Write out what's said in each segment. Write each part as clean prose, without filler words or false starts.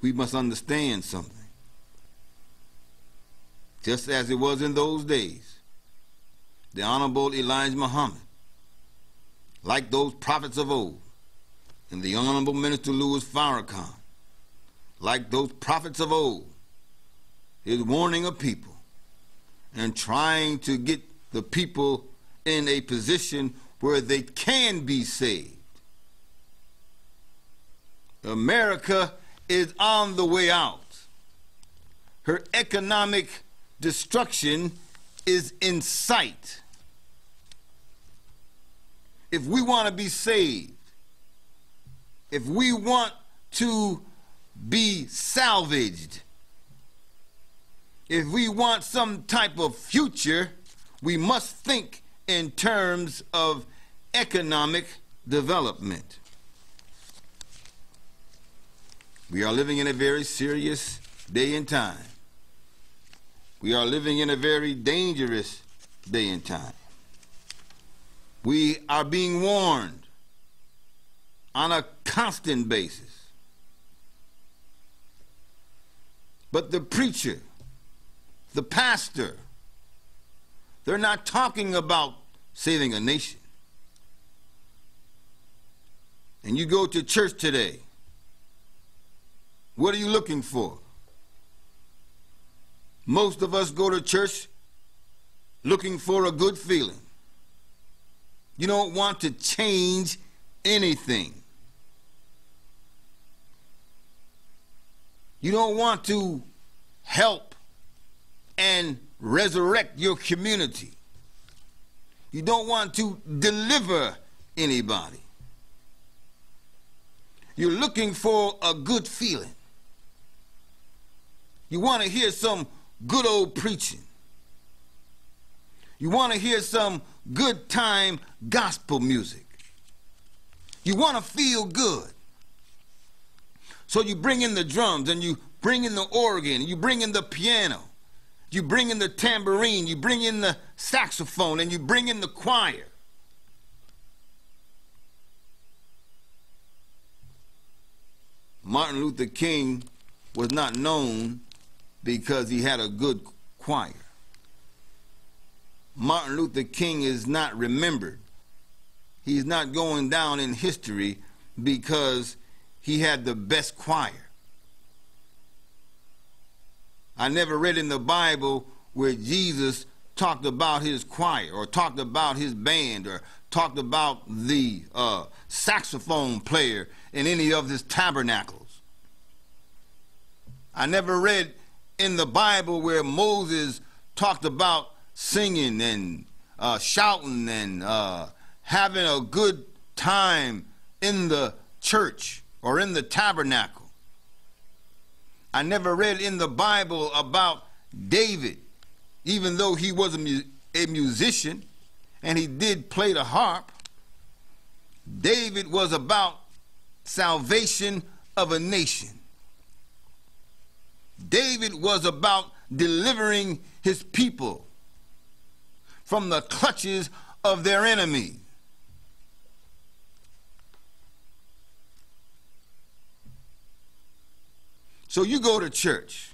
we must understand something. Just as it was in those days, the Honorable Elijah Muhammad, like those prophets of old, and the Honorable Minister Louis Farrakhan, like those prophets of old, is warning of people and trying to get the people in a position where they can be saved. America is on the way out. Her economic destruction is in sight. If we want to be saved, if we want to be salvaged, if we want some type of future, we must think in terms of economic development. We are living in a very serious day and time. We are living in a very dangerous day and time. We are being warned on a constant basis. But the preacher, the pastor, they're not talking about saving a nation. And you go to church today, what are you looking for? Most of us go to church looking for a good feeling. You don't want to change anything. You don't want to help and resurrect your community. You don't want to deliver anybody. You're looking for a good feeling. You want to hear some good old preaching. You want to hear some good time gospel music. You want to feel good. So you bring in the drums, and you bring in the organ, and you bring in the piano, you bring in the tambourine, you bring in the saxophone, and you bring in the choir. Martin Luther King was not known because he had a good choir. Martin Luther King is not remembered. He's not going down in history because he had the best choir. I never read in the Bible where Jesus talked about his choir or talked about his band or talked about the saxophone player in any of his tabernacles. I never read in the Bible where Moses talked about singing and shouting and having a good time in the church or in the tabernacle. I never read in the Bible about David, even though he was a musician and he did play the harp. David was about salvation of a nation. David was about delivering his people from the clutches of their enemy. So you go to church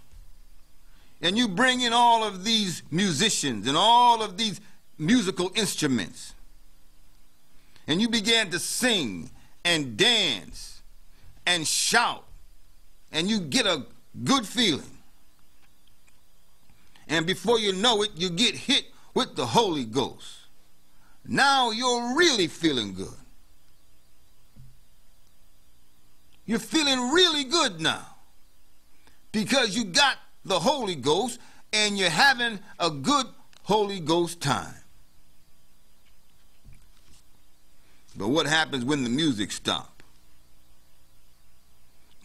and you bring in all of these musicians and all of these musical instruments, and you began to sing and dance and shout, and you get a good feeling. And before you know it, you get hit with the Holy Ghost. Now you're really feeling good. You're feeling really good now because you got the Holy Ghost and you're having a good Holy Ghost time. But what happens when the music stops?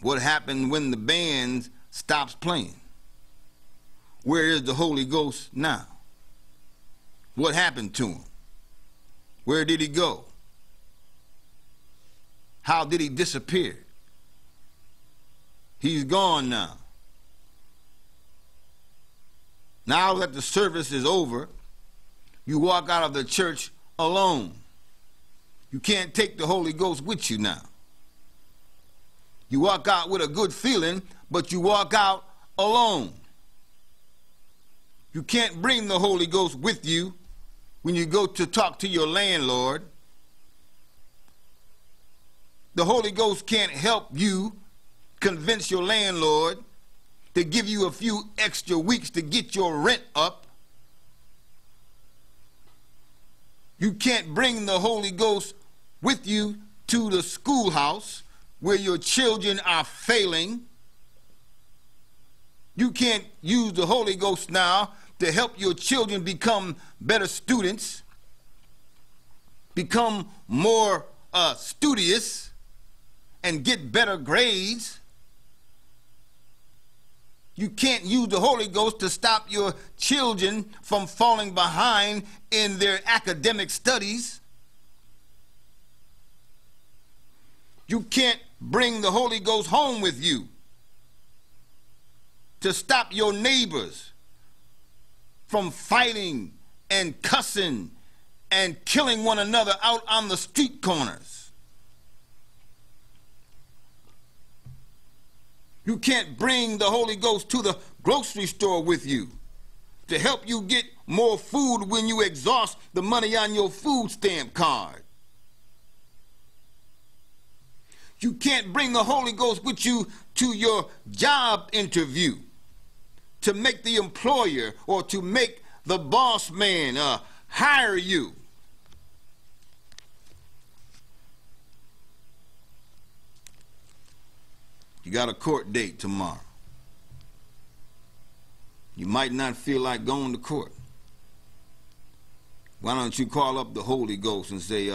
What happens when the band stops playing? Where is the Holy Ghost now? What happened to him? Where did he go? How did he disappear? He's gone now. Now that the service is over, you walk out of the church alone. You can't take the Holy Ghost with you now. You walk out with a good feeling, but you walk out alone. You can't bring the Holy Ghost with you when you go to talk to your landlord. The Holy Ghost can't help you convince your landlord to give you a few extra weeks to get your rent up. You can't bring the Holy Ghost with you to the schoolhouse where your children are failing. You can't use the Holy Ghost now to help your children become better students, become more studious, and get better grades. You can't use the Holy Ghost to stop your children from falling behind in their academic studies. You can't bring the Holy Ghost home with you to stop your neighbors from fighting and cussing and killing one another out on the street corners. You can't bring the Holy Ghost to the grocery store with you to help you get more food when you exhaust the money on your food stamp card. You can't bring the Holy Ghost with you to your job interview to make the employer or to make the boss man hire you. You got a court date tomorrow. You might not feel like going to court. Why don't you call up the Holy Ghost and say,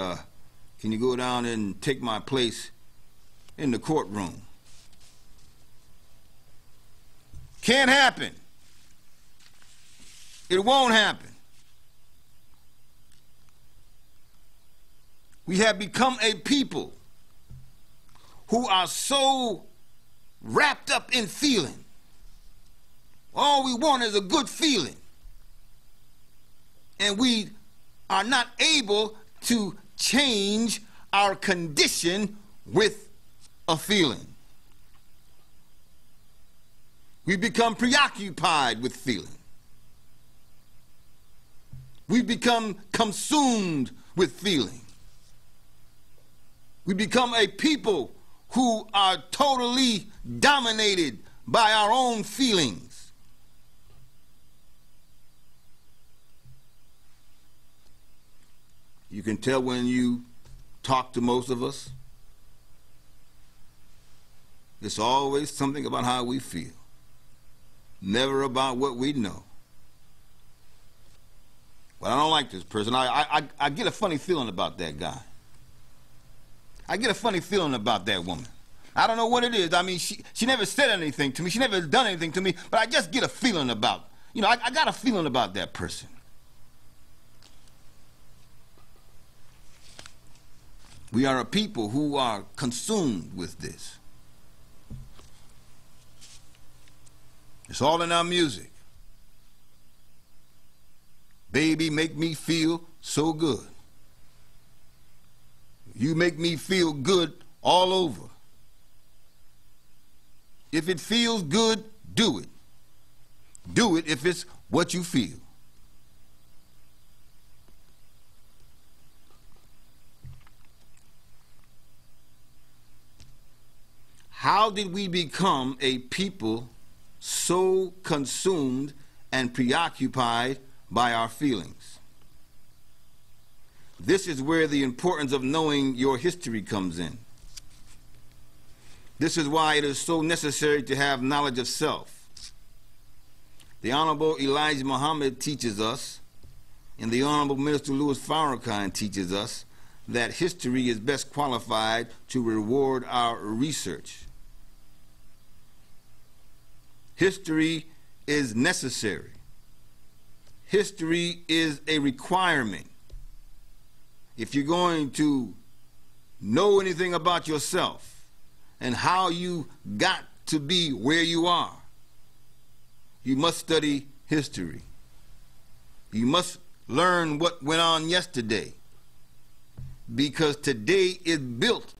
can you go down and take my place in the courtroom? Can't happen. It won't happen. We have become a people who are so wrapped up in feeling. All we want is a good feeling. And we are not able to change our condition with a feeling. We become preoccupied with feeling. We become consumed with feeling. We become a people who are totally dominated by our own feelings. You can tell when you talk to most of us, it's always something about how we feel, never about what we know. Well, I don't like this person. I get a funny feeling about that guy. I get a funny feeling about that woman. I don't know what it is. I mean, she never said anything to me. She never done anything to me, but I just get a feeling about, I got a feeling about that person. We are a people who are consumed with this. It's all in our music. Baby, make me feel so good. You make me feel good all over. If it feels good, do it. Do it if it's what you feel. How did we become a people so consumed and preoccupied by our feelings? This is where the importance of knowing your history comes in. This is why it is so necessary to have knowledge of self. The Honorable Elijah Muhammad teaches us, and the Honorable Minister Louis Farrakhan teaches us, that history is best qualified to reward our research. History is necessary. History is a requirement. If you're going to know anything about yourself and how you got to be where you are, you must study history. You must learn what went on yesterday, because today is built